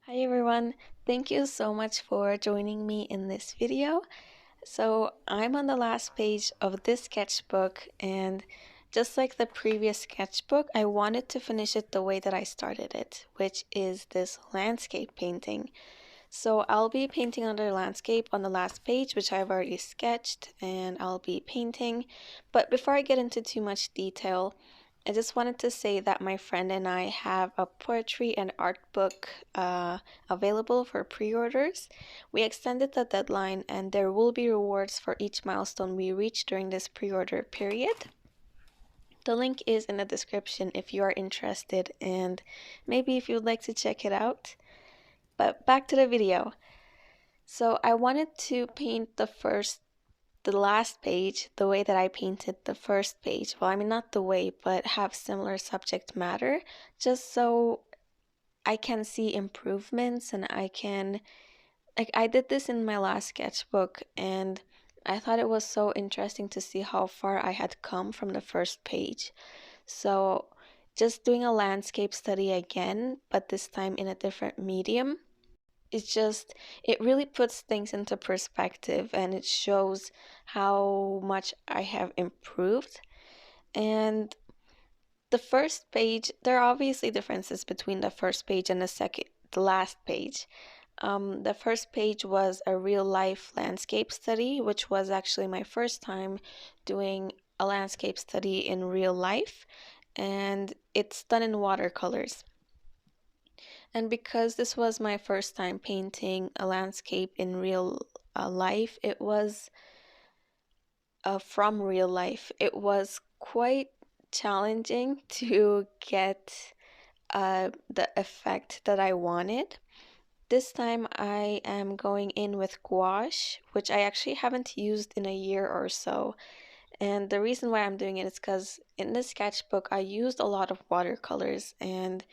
Hi everyone, thank you so much for joining me in this video. So I'm on the last page of this sketchbook, and just like the previous sketchbook, I wanted to finish it the way that I started it, which is this landscape painting. So I'll be painting under landscape on the last page, which I've already sketched, and I'll be painting. But before I get into too much detail, I just wanted to say that my friend and I have a poetry and art book available for pre-orders. We extended the deadline, and there will be rewards for each milestone we reach during this pre-order period. The link is in the description if you are interested, and maybe if you'd like to check it out. But back to the video. So I wanted to paint the last page the way that I painted the first page. Well, I mean, not the way, but have similar subject matter, just so I can see improvements and I did this in my last sketchbook, and I thought it was so interesting to see how far I had come from the first page. So just doing a landscape study again, but this time in a different medium, it really puts things into perspective, and it shows how much I have improved. And the first page, there are obviously differences between the first page and the last page. The first page was a real life landscape study, which was actually my first time doing a landscape study in real life, and it's done in watercolors. And because this was my first time painting a landscape in real life, it was from real life. It was quite challenging to get the effect that I wanted. This time I am going in with gouache, which I actually haven't used in a year or so. And the reason why I'm doing it is because in this sketchbook I used a lot of watercolors, and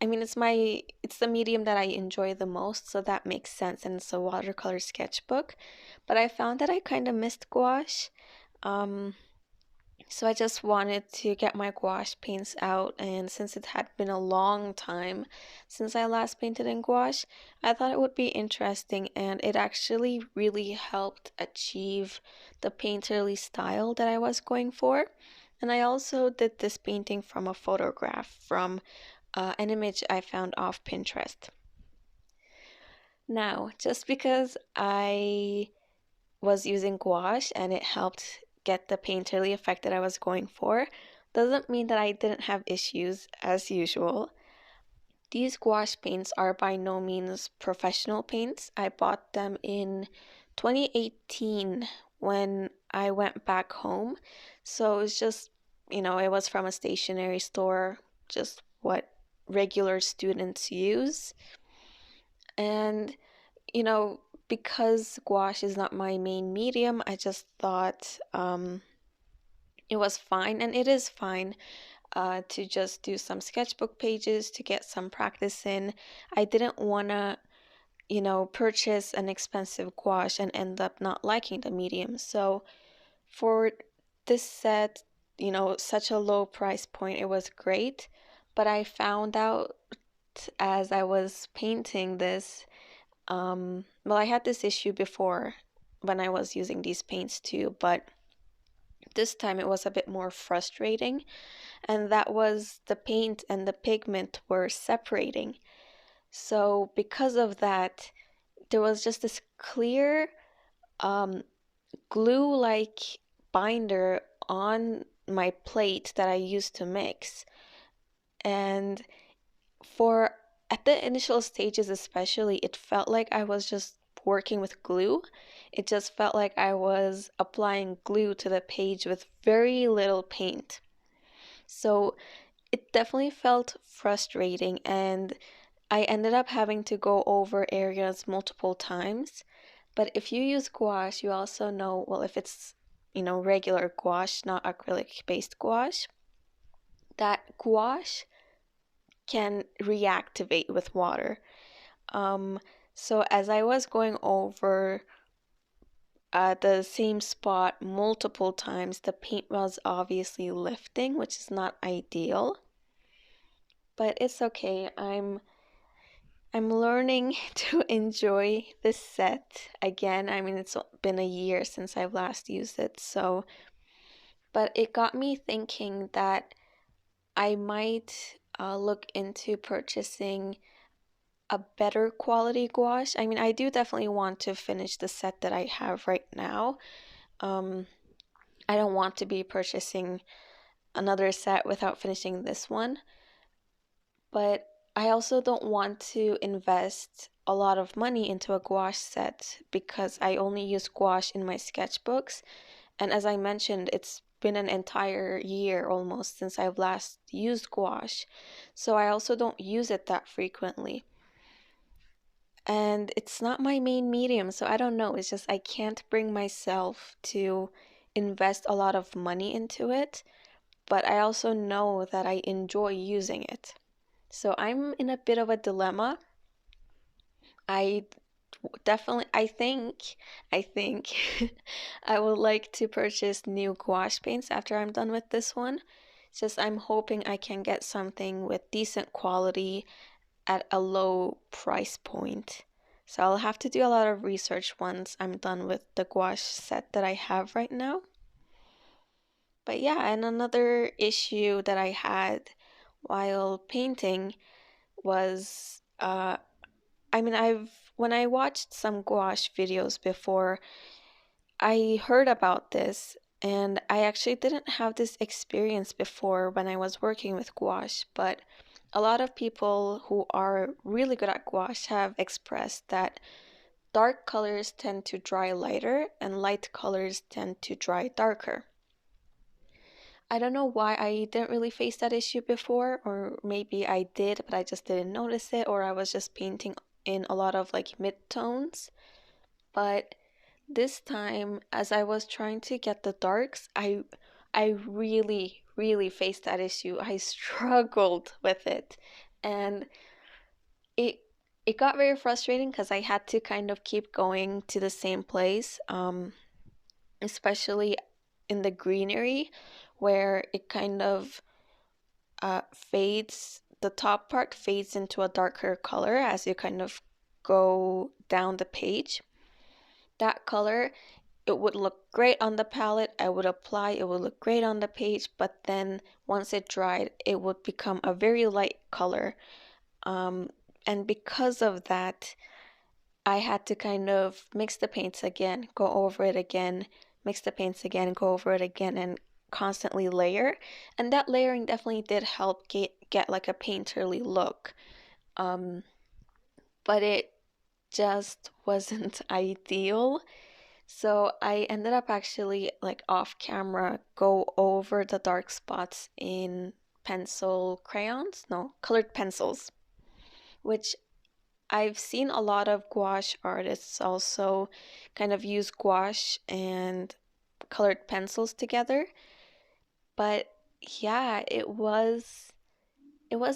I mean, it's the medium that I enjoy the most, so that makes sense, and it's a watercolor sketchbook. But I found that I kind of missed gouache. Um, so I just wanted to get my gouache paints out, and since it had been a long time since I last painted in gouache, I thought it would be interesting, and it actually really helped achieve the painterly style that I was going for. And I also did this painting from a photograph from an image I found off Pinterest. Now, just because I was using gouache and it helped get the painterly effect that I was going for, doesn't mean that I didn't have issues as usual. These gouache paints are by no means professional paints. I bought them in 2018 when I went back home. So it's just, it was from a stationery store, just what regular students use. And, you know, because gouache is not my main medium, I just thought it was fine, and it is fine to just do some sketchbook pages to get some practice in. I didn't want to, purchase an expensive gouache and end up not liking the medium. So for this set, such a low price point, it was great. But I found out as I was painting this, well, I had this issue before when I was using these paints too, but this time it was a bit more frustrating, and that was the paint and the pigment were separating. So because of that, there was just this clear um, glue-like binder on my plate that I used to mix. And for at the initial stages especially, it felt like I was just working with glue. It just felt like I was applying glue to the page with very little paint. So it definitely felt frustrating, and I ended up having to go over areas multiple times. But if you use gouache, you also know, well, if it's, regular gouache, not acrylic based gouache, that gouache can reactivate with water. Um, so as I was going over the same spot multiple times, the paint was obviously lifting, which is not ideal, but it's okay. I'm learning to enjoy this set again. I mean, it's been a year since I've last used it, so, but it got me thinking that I might look into purchasing a better quality gouache. I mean, I do definitely want to finish the set that I have right now. Um, I don't want to be purchasing another set without finishing this one, but I also don't want to invest a lot of money into a gouache set because I only use gouache in my sketchbooks. And as I mentioned, it's been an entire year almost since I've last used gouache. So I also don't use it that frequently. And it's not my main medium, so I don't know. It's just I can't bring myself to invest a lot of money into it, but I also know that I enjoy using it. So I'm in a bit of a dilemma. I definitely, I think I would like to purchase new gouache paints after I'm done with this one. It's just I'm hoping I can get something with decent quality at a low price point. So I'll have to do a lot of research once I'm done with the gouache set that I have right now. But yeah, and another issue that I had while painting was I mean when I watched some gouache videos before, I heard about this and I actually didn't have this experience before when I was working with gouache, but a lot of people who are really good at gouache have expressed that dark colors tend to dry lighter and light colors tend to dry darker. I don't know why I didn't really face that issue before, or maybe I did, but I just didn't notice it, or I was just painting in a lot of like mid-tones. But this time, as I was trying to get the darks, I really faced that issue. I struggled with it. And it it got very frustrating because I had to kind of keep going to the same place, especially in the greenery where it kind of fades, the top part fades into a darker color as you kind of go down the page. That color, it would look great on the palette. I would apply, it would look great on the page, but then once it dried, it would become a very light color. Um, and because of that, I had to kind of mix the paints again, go over it again, mix the paints again, go over it again, and constantly layer. And that layering definitely did help get like a painterly look. Um, but it just wasn't ideal. So I ended up actually like off camera go over the dark spots in pencil crayons, no, colored pencils, which I've seen a lot of gouache artists also kind of use gouache and colored pencils together. But yeah, it was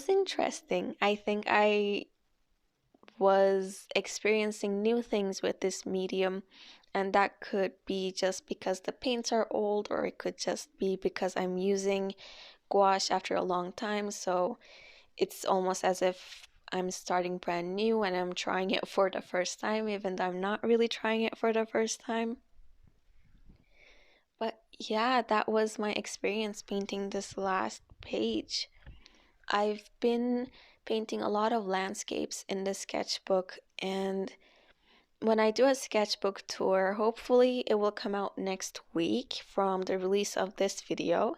interesting. I think I was experiencing new things with this medium, and that could be just because the paints are old, or it could just be because I'm using gouache after a long time. So it's almost as if I'm starting brand new and I'm trying it for the first time, even though I'm not really trying it for the first time. But yeah, that was my experience painting this last page. I've been painting a lot of landscapes in the sketchbook, and when I do a sketchbook tour, hopefully it will come out next week from the release of this video.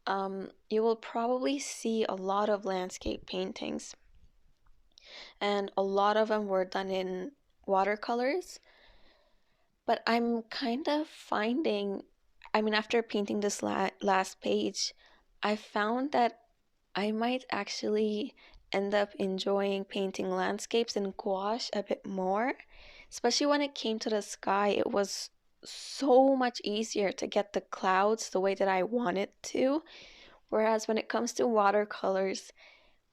You will probably see a lot of landscape paintings, and a lot of them were done in watercolors. But I'm kind of finding, I mean, after painting this last page, I found that I might actually end up enjoying painting landscapes in gouache a bit more. Especially when it came to the sky, it was so much easier to get the clouds the way that I wanted to. Whereas when it comes to watercolors,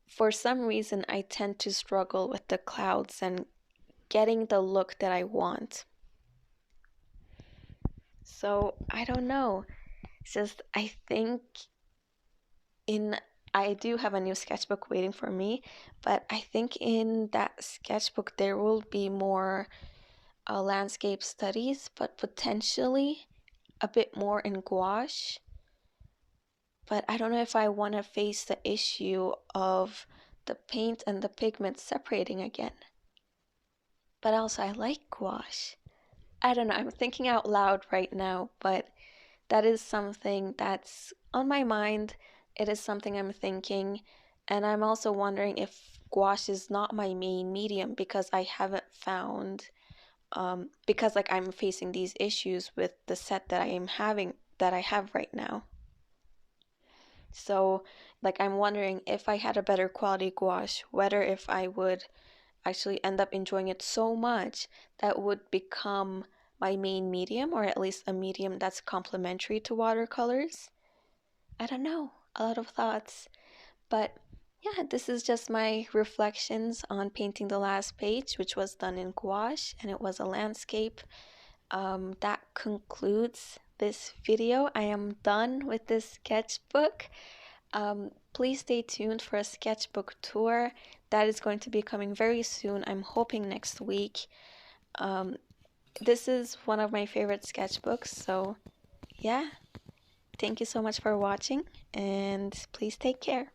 for some reason, I tend to struggle with the clouds and getting the look that I want. So I don't know. It's just, I think in I do have a new sketchbook waiting for me, but I think in that sketchbook there will be more landscape studies, but potentially a bit more in gouache. But I don't know if I want to face the issue of the paint and the pigment separating again. But also, I like gouache. I don't know, I'm thinking out loud right now, but that is something that's on my mind. It is something I'm thinking. And I'm also wondering if gouache is not my main medium because I haven't found, because like I'm facing these issues with the set that I am having, that I have right now. So, like, I'm wondering if I had a better quality gouache, whether if I would actually end up enjoying it so much that would become my main medium, or at least a medium that's complementary to watercolors. I don't know, a lot of thoughts. But yeah, this is just my reflections on painting the last page, which was done in gouache and it was a landscape. That concludes this video. I am done with this sketchbook. Please stay tuned for a sketchbook tour that is going to be coming very soon. I'm hoping next week. Um, this is one of my favorite sketchbooks, so yeah, thank you so much for watching, and please take care.